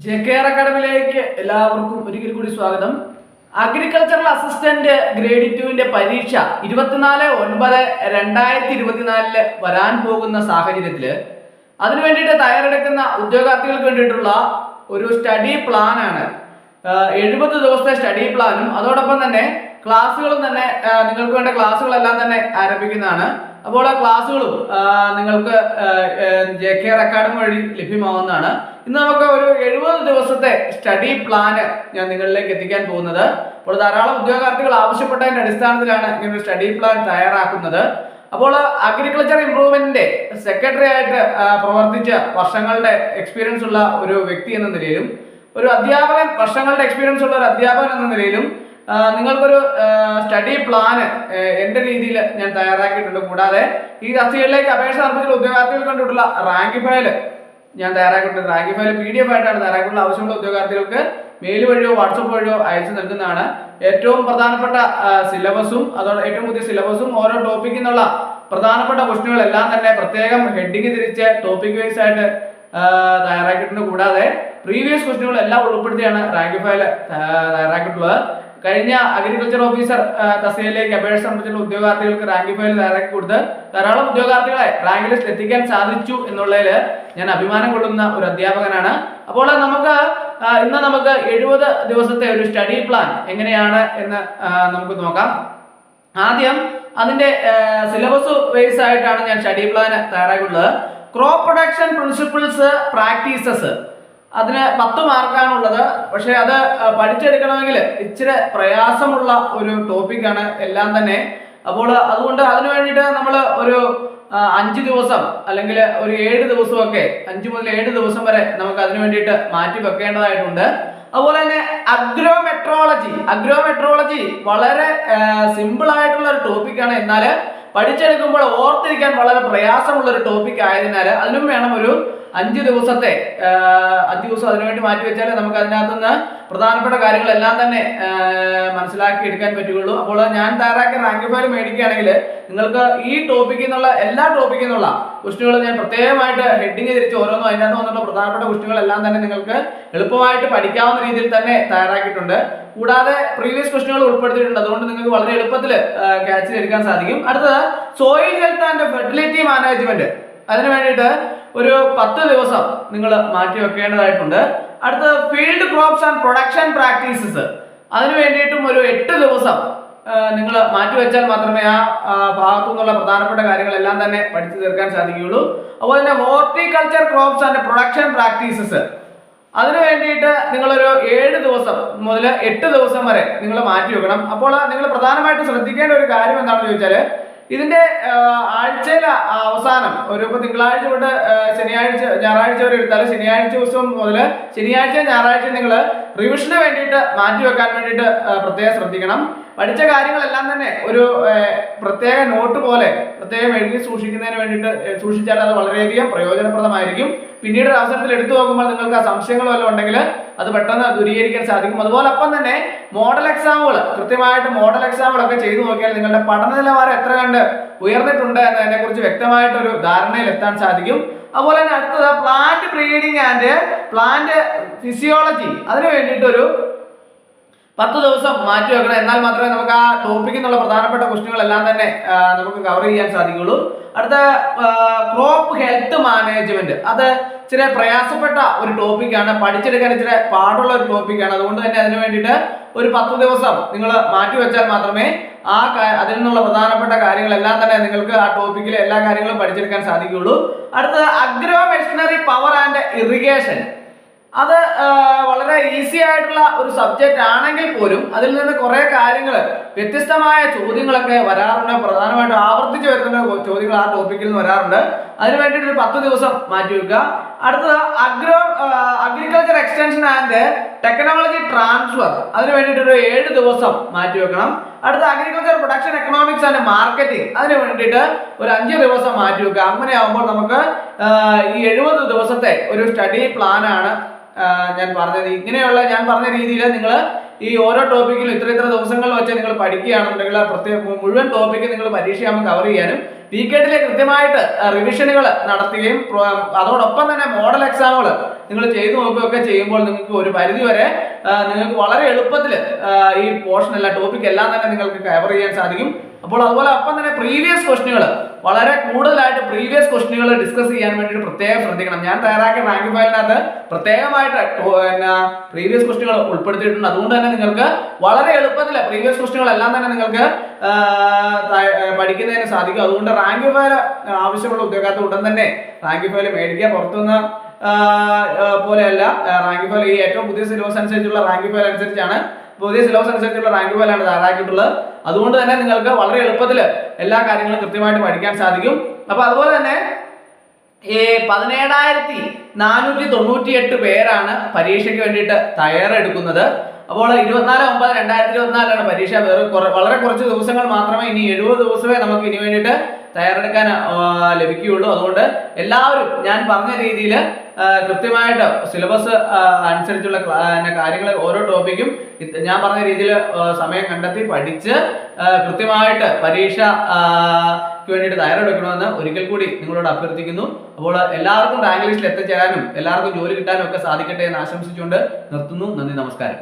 JKR അക്കാഡമിയിലേക്ക് എല്ലാവർക്കും ഒരിക്കൽ കൂടി സ്വാഗതം. അഗ്രികൾച്ചറൽ അസിസ്റ്റന്റ് ഗ്രേഡ് 2 പരീക്ഷ 24/9/2024 വരാൻ പോകുന്ന സാഹചര്യത്തിൽ അതിനു വേണ്ടിയിട്ട് തയ്യാറെടുക്കുന്ന ഉദ്യോഗാർത്ഥികൾക്ക് വേണ്ടിയിട്ടുള്ള ഒരു സ്റ്റഡി പ്ലാനാണ്. 70 ദിവസത്തെ സ്റ്റഡി പ്ലാനും അതോടൊപ്പം തന്നെ ക്ലാസ്സുകളും തന്നെ നിങ്ങൾക്ക് വേണ്ട ക്ലാസ്സുകളെല്ലാം തന്നെ ആരംഭിക്കുന്നതാണ്. അപ്പോൾ ആ ക്ലാസ്സുകളും നിങ്ങൾക്ക് JKR അക്കാഡമി വഴി ലഭ്യമാവുന്നതാണ്. ഇന്ന് നമുക്ക് ഒരു 70 ദിവസത്തെ സ്റ്റഡി പ്ലാന് ഞാൻ നിങ്ങളിലേക്ക് എത്തിക്കാൻ പോകുന്നത്. അപ്പോൾ ധാരാളം ഉദ്യോഗാർത്ഥികൾ ആവശ്യപ്പെട്ടതിന്റെ അടിസ്ഥാനത്തിലാണ് ഇങ്ങനെ ഒരു സ്റ്റഡി പ്ലാൻ തയ്യാറാക്കുന്നത്. അപ്പോൾ അഗ്രികൾച്ചർ ഇംപ്രൂവ്മെന്റിന്റെ സെക്രട്ടറി ആയിട്ട് പ്രവർത്തിച്ച വർഷങ്ങളുടെ എക്സ്പീരിയൻസ് ഉള്ള ഒരു വ്യക്തി എന്ന നിലയിലും ഒരു അധ്യാപകൻ വർഷങ്ങളുടെ എക്സ്പീരിയൻസ് ഉള്ള ഒരു അധ്യാപകൻ എന്ന നിലയിലും നിങ്ങൾക്കൊരു സ്റ്റഡി പ്ലാന് എൻ്റെ രീതിയിൽ ഞാൻ തയ്യാറാക്കിയിട്ടുണ്ട്. കൂടാതെ ഈ തസ്തികയിലേക്ക് അപേക്ഷ സമർപ്പിച്ച ഉദ്യോഗാർത്ഥികൾക്ക് വേണ്ടിയിട്ടുള്ള റാങ്ക് ഫയൽ ഞാൻ തയ്യാറാക്കിയിട്ടുണ്ട്. റാങ്ക് ഫയൽ PDF ആയിട്ടാണ് തയ്യാറാക്കിയിട്ടുള്ള. ആവശ്യമുള്ള ഉദ്യോഗാർത്ഥികൾക്ക് മെയിൽ വഴിയോ വാട്സപ്പ് വഴിയോ അയച്ചു നൽകുന്നതാണ്. ഏറ്റവും പ്രധാനപ്പെട്ട സിലബസും അതോടെ ഏറ്റവും പുതിയ സിലബസും ഓരോ ടോപ്പിക്കിൽ നിന്നുള്ള പ്രധാനപ്പെട്ട ക്വസ്റ്റ്യനുകളെല്ലാം തന്നെ പ്രത്യേകം ഹെഡിങ് തിരിച്ച് ടോപ്പിക് വൈസ് ആയിട്ട് തയ്യാറാക്കിയിട്ടുണ്ട്. കൂടാതെ പ്രീവിയസ് ക്വസ്റ്റ്യനുകളെല്ലാം ഉൾപ്പെടുത്തിയാണ് റാങ്ക് ഫയൽ തയ്യാറാക്കിയിട്ടുള്ളത്. കഴിഞ്ഞ അഗ്രികൾച്ചർ ഓഫീസർ തസ്തികയിലേക്ക് അപേക്ഷ സമർപ്പിച്ചിട്ടുള്ള ഉദ്യോഗാർത്ഥികൾക്ക് റാങ്ക് ഫയൽ തയ്യാറാക്കി കൊടുത്ത് ധാരാളം ഉദ്യോഗാർത്ഥികളെ റാങ്ക് ലിസ്റ്റ് എത്തിക്കാൻ സാധിച്ചു എന്നുള്ളതിൽ ഞാൻ അഭിമാനം കൊള്ളുന്ന ഒരു അധ്യാപകനാണ്. അപ്പോൾ നമുക്ക് 70 ദിവസത്തെ ഒരു സ്റ്റഡി പ്ലാൻ എങ്ങനെയാണ് എന്ന് നമുക്ക് നോക്കാം. ആദ്യം അതിന്റെ സിലബസ് ബേസ് ആയിട്ടാണ് ഞാൻ സ്റ്റഡി പ്ലാൻ തയ്യാറാക്കിയിട്ടുള്ളത്. ക്രോപ്പ് പ്രൊഡക്ഷൻ പ്രിൻസിപ്പിൾസ് പ്രാക്ടീസസ്, അതിന് 10 മാർക്കാണുള്ളത്. പക്ഷെ അത് പഠിച്ചെടുക്കണമെങ്കിൽ ഇച്ചിരി പ്രയാസമുള്ള ഒരു ടോപ്പിക്കാണ് എല്ലാം തന്നെ. അപ്പോൾ അതുകൊണ്ട് അതിനു വേണ്ടിയിട്ട് നമ്മൾ ഒരു 5 ദിവസം അല്ലെങ്കിൽ ഒരു 7 ദിവസമൊക്കെ 5 മുതൽ 7 ദിവസം വരെ നമുക്ക് അതിനു വേണ്ടിയിട്ട് മാറ്റി വെക്കേണ്ടതായിട്ടുണ്ട്. അതുപോലെ തന്നെ അഗ്രോമെട്രോളജി വളരെ സിമ്പിൾ ആയിട്ടുള്ള ഒരു ടോപ്പിക്കാണ്. എന്നാൽ പഠിച്ചെടുക്കുമ്പോൾ ഓർത്തിരിക്കാൻ വളരെ പ്രയാസമുള്ള ഒരു ടോപ്പിക് ആയതിനാൽ അതിനും വേണം ഒരു 5 ദിവസം അതിനുവേണ്ടി മാറ്റി വെച്ചാൽ നമുക്ക് അതിനകത്തുനിന്ന് പ്രധാനപ്പെട്ട കാര്യങ്ങളെല്ലാം തന്നെ മനസ്സിലാക്കി എടുക്കാൻ പറ്റുകയുള്ളൂ. അപ്പോൾ ഞാൻ തയ്യാറാക്കിയ റാങ്ക് ഫയൽ മേടിക്കുകയാണെങ്കിൽ നിങ്ങൾക്ക് ഈ ടോപ്പിക്കിൽ നിന്നുള്ള എല്ലാ ടോപ്പിക്കിൽ നിന്നുള്ള ക്വസ്റ്റ്യനുകൾ ഞാൻ പ്രത്യേകമായിട്ട് ഹെഡിങ് തിരിച്ച് ഓരോന്നും അതിനകത്ത് വന്നിട്ടുള്ള പ്രധാനപ്പെട്ട ക്വസ്റ്റ്യനുകളെല്ലാം തന്നെ നിങ്ങൾക്ക് എളുപ്പമായിട്ട് പഠിക്കാവുന്ന രീതിയിൽ തന്നെ തയ്യാറാക്കിയിട്ടുണ്ട്. കൂടാതെ പ്രീവിയസ് ക്വസ്റ്റ്യനുകൾ ഉൾപ്പെടുത്തിയിട്ടുണ്ട്. അതുകൊണ്ട് നിങ്ങൾക്ക് വളരെ എളുപ്പത്തിൽ ക്യാച്ച് ചെയ്തെടുക്കാൻ സാധിക്കും. അടുത്തത് soil health and fertility management, അതിനു വേണ്ടിയിട്ട് ഒരു 10 ദിവസം നിങ്ങൾ മാറ്റി വെക്കേണ്ടതായിട്ടുണ്ട്. അടുത്തത് field crops and production practices, അതിനു വേണ്ടിയിട്ടും ഒരു 8 ദിവസം നിങ്ങൾ മാറ്റിവെച്ചാൽ മാത്രമേ ആ ഭാഗത്തു നിന്നുള്ള പ്രധാനപ്പെട്ട കാര്യങ്ങളെല്ലാം തന്നെ പഠിച്ചു തീർക്കാൻ സാധിക്കുകയുള്ളൂ. അതുപോലെ തന്നെ horticulture crops and production practices, അതിനു വേണ്ടിയിട്ട് നിങ്ങളൊരു 7 ദിവസം മുതൽ 8 ദിവസം വരെ നിങ്ങൾ മാറ്റി വെക്കണം. അപ്പോൾ നിങ്ങൾ പ്രധാനമായിട്ട് ശ്രദ്ധിക്കേണ്ട ഒരു കാര്യം എന്താണെന്ന് ചോദിച്ചാൽ ഇതിന്റെ ആഴ്ചയിലെ അവസാനം ഒരു തിങ്കളാഴ്ച തൊട്ട് ഞായറാഴ്ച വരെ എടുത്താൽ ശനിയാഴ്ച ദിവസം മുതൽ ശനിയാഴ്ച ഞായറാഴ്ച നിങ്ങൾ റിവിഷന് വേണ്ടിയിട്ട് മാറ്റി വെക്കാൻ വേണ്ടിയിട്ട് പ്രത്യേകം ശ്രദ്ധിക്കണം. പഠിച്ച കാര്യങ്ങളെല്ലാം തന്നെ ഒരു പ്രത്യേക നോട്ട് പോലെ പ്രത്യേകം എഴുതി സൂക്ഷിക്കുന്നതിന് വേണ്ടിയിട്ട് സൂക്ഷിച്ചാൽ അത് വളരെയധികം പ്രയോജനപ്രദമായിരിക്കും. പിന്നീട് ഒരു അവസരത്തിൽ എടുത്തു നോക്കുമ്പോൾ നിങ്ങൾക്ക് ആ സംശയങ്ങൾ വല്ലതും ഉണ്ടെങ്കിൽ അത് പെട്ടെന്ന് ദൂരീകരിക്കാൻ സാധിക്കും. അതുപോലൊപ്പം തന്നെ മോഡൽ എക്സാമുകൾ, കൃത്യമായിട്ട് മോഡൽ എക്സാമുകളൊക്കെ ചെയ്തു നോക്കിയാൽ നിങ്ങളുടെ പഠന നിലവാരം എത്ര കണ്ട് ഉയർന്നിട്ടുണ്ട് എന്നതിനെ കുറിച്ച് വ്യക്തമായിട്ടൊരു ധാരണയിൽ എത്താൻ സാധിക്കും. അതുപോലെ തന്നെ അടുത്തത് plant breeding and plant physiology, അതിനു വേണ്ടിയിട്ടൊരു 10 ദിവസം മാറ്റി വെക്കണം. എന്നാൽ മാത്രമേ നമുക്ക് ആ ടോപ്പിക്കിൽ നിന്നുള്ള പ്രധാനപ്പെട്ട ക്വസ്റ്റ്യനുകളെല്ലാം തന്നെ നമുക്ക് കവർ ചെയ്യാൻ സാധിക്കുള്ളൂ. അടുത്ത ക്രോപ്പ് ഹെൽത്ത് മാനേജ്മെന്റ്, അത് ഇച്ചിരി പ്രയാസപ്പെട്ട ഒരു ടോപ്പിക്കാണ്, പഠിച്ചെടുക്കാൻ ഇച്ചിരി പാടുള്ള ഒരു ടോപ്പിക്കാണ്. അതുകൊണ്ട് തന്നെ അതിനു വേണ്ടിയിട്ട് ഒരു 10 ദിവസം നിങ്ങൾ മാറ്റി വെച്ചാൽ മാത്രമേ അതിൽ നിന്നുള്ള പ്രധാനപ്പെട്ട കാര്യങ്ങളെല്ലാം തന്നെ നിങ്ങൾക്ക് ആ ടോപ്പിക്കിലെ എല്ലാ കാര്യങ്ങളും പഠിച്ചെടുക്കാൻ സാധിക്കുകയുള്ളൂ. അടുത്തത് agro machinery power and irrigation, അത് വളരെ ഈസി ആയിട്ടുള്ള ഒരു സബ്ജക്റ്റ് ആണെങ്കിൽ പോലും അതിൽ നിന്ന് കുറെ കാര്യങ്ങൾ വ്യത്യസ്തമായ ചോദ്യങ്ങളൊക്കെ വരാറുണ്ട്. പ്രധാനമായിട്ടും ആവർത്തിച്ച് വരുന്ന ചോദ്യങ്ങൾ ആ ടോപ്പിക്കിൽ നിന്ന് വരാറുണ്ട്. അതിനു വേണ്ടിയിട്ട് ഒരു 10 ദിവസം മാറ്റി വെക്കുക. അടുത്തത് agriculture extension and technology transfer, അതിനു വേണ്ടിയിട്ട് ഒരു 7 ദിവസം മാറ്റി വെക്കണം. അടുത്ത agriculture production economics and marketing, അതിനു വേണ്ടിയിട്ട് ഒരു 5 ദിവസം മാറ്റി വെക്കുക. അങ്ങനെ ആകുമ്പോൾ നമുക്ക് ഈ 70 ദിവസത്തെ ഒരു സ്റ്റഡി പ്ലാനാണ് ഞാൻ പറഞ്ഞത്. ഞാൻ പറഞ്ഞ രീതിയിൽ നിങ്ങൾ ഈ ഓരോ ടോപ്പിക്കിലും ഇത്ര ദിവസങ്ങൾ വെച്ച് നിങ്ങൾ പഠിക്കുകയാണെന്നുണ്ടെങ്കിൽ മുഴുവൻ ടോപ്പിക്ക് നിങ്ങൾ പരീക്ഷയാകുമ്പോൾ കവർ ചെയ്യാനും PKT കൃത്യമായിട്ട് റിവിഷനുകൾ നടത്തുകയും അതോടൊപ്പം തന്നെ മോഡൽ എക്സാമുകൾ നിങ്ങൾ ചെയ്തു നോക്കുകയൊക്കെ ചെയ്യുമ്പോൾ നിങ്ങൾക്ക് ഒരു പരിധി വരെ നിങ്ങൾക്ക് വളരെ എളുപ്പത്തിൽ ഈ പോർഷൻ എല്ലാം ടോപ്പിക് എല്ലാം തന്നെ നിങ്ങൾക്ക് കവർ ചെയ്യാൻ സാധിക്കും. അപ്പോൾ അതുപോലെ അപ്പം തന്നെ പ്രീവിയസ് ക്വസ്റ്റ്യനുകൾ വളരെ കൂടുതലായിട്ട് പ്രീവിയസ് ക്വസ്റ്റ്യനുകൾ ഡിസ്കസ് ചെയ്യാൻ വേണ്ടിയിട്ട് പ്രത്യേകം ശ്രദ്ധിക്കണം. ഞാൻ തയ്യാറാക്കിയ റാങ്ക് ഫയലിനകത്ത് പ്രത്യേകമായിട്ട് പ്രീവിയസ് ക്വസ്റ്റ്യനുകൾ ഉൾപ്പെടുത്തിയിട്ടുണ്ട്. അതുകൊണ്ട് തന്നെ നിങ്ങൾക്ക് വളരെ എളുപ്പത്തിൽ പ്രീവിയസ് ക്വസ്റ്റ്യനുകൾ എല്ലാം തന്നെ നിങ്ങൾക്ക് പഠിക്കുന്നതിന് സാധിക്കും. അതുകൊണ്ട് റാങ്ക് ഫയൽ ആവശ്യമുള്ള ഉദ്യോഗാർത്ഥി ഉടൻ തന്നെ റാങ്ക് ഫയൽ മേടിക്കുക. പുറത്തുനിന്ന് പോലെയല്ല, റാങ്ക് ഫയൽ ഈ ഏറ്റവും പുതിയ സിലബസ് അനുസരിച്ചുള്ള റാങ്ക് ഫയൽ അനുസരിച്ചാണ്, പുതിയ സിലബസ് അനുസരിച്ചുള്ള റാങ്ക് ഫയലാണ് തയ്യാറാക്കിയിട്ടുള്ളത്. അതുകൊണ്ട് തന്നെ നിങ്ങൾക്ക് വളരെ എളുപ്പത്തിൽ എല്ലാ കാര്യങ്ങളും കൃത്യമായിട്ട് പഠിക്കാൻ സാധിക്കും. അപ്പൊ അതുപോലെ തന്നെ ഈ 17,498 പേരാണ് പരീക്ഷയ്ക്ക് വേണ്ടിയിട്ട് തയ്യാറെടുക്കുന്നത്. അപ്പോൾ 24/9/2024 പരീക്ഷ. വളരെ കുറച്ച് ദിവസങ്ങൾ മാത്രമേ, ഇനി 70 ദിവസമേ നമുക്ക് ഇനി വേണ്ടിയിട്ട് തയ്യാറെടുക്കാൻ ലഭിക്കുകയുള്ളൂ. അതുകൊണ്ട് എല്ലാവരും ഞാൻ പറഞ്ഞ രീതിയിൽ കൃത്യമായിട്ട് സിലബസ് അനുസരിച്ചുള്ള കാര്യങ്ങൾ ഓരോ ടോപ്പിക്കും ഞാൻ പറഞ്ഞ രീതിയിൽ സമയം കണ്ടെത്തി പഠിച്ച് കൃത്യമായിട്ട് പരീക്ഷയ്ക്ക് വേണ്ടിയിട്ട് തയ്യാറെടുക്കണമെന്ന് ഒരിക്കൽ കൂടി നിങ്ങളോട് അഭ്യർത്ഥിക്കുന്നു. അപ്പോൾ എല്ലാവർക്കും റാങ്ക് ലിസ്റ്റിൽ എത്തിച്ചേരാനും എല്ലാവർക്കും ജോലി കിട്ടാനും ഒക്കെ സാധിക്കട്ടെ എന്ന് ആശംസിച്ചുകൊണ്ട് നിർത്തുന്നു. നന്ദി, നമസ്കാരം.